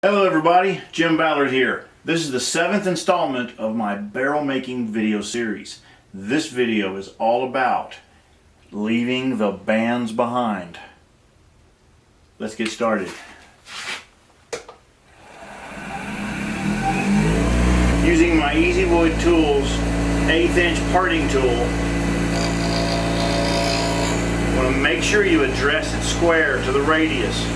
Hello everybody, Jim Ballard here. This is the 7th installment of my barrel making video series. This video is all about leaving the bands behind. Let's get started. Using my Easy Wood Tools 1/8 inch parting tool, you want to make sure you address it square to the radius.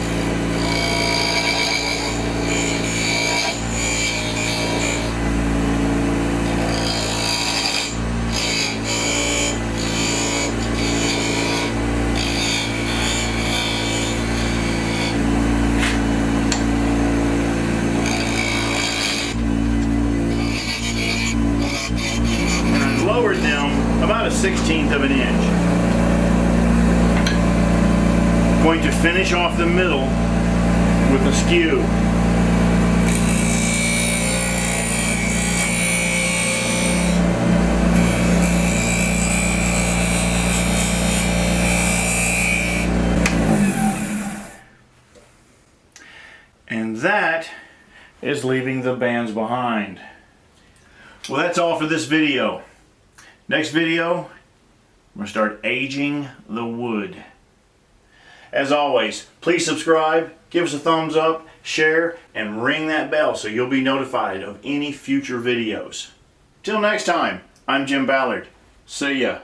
Lowered them about a 1/16 of an inch. Going to finish off the middle with a skew. And that is leaving the bands behind. Well, that's all for this video. Next video, I'm going to start aging the wood. As always, please subscribe, give us a thumbs up, share, and ring that bell so you'll be notified of any future videos. Till next time, I'm Jim Ballard. See ya.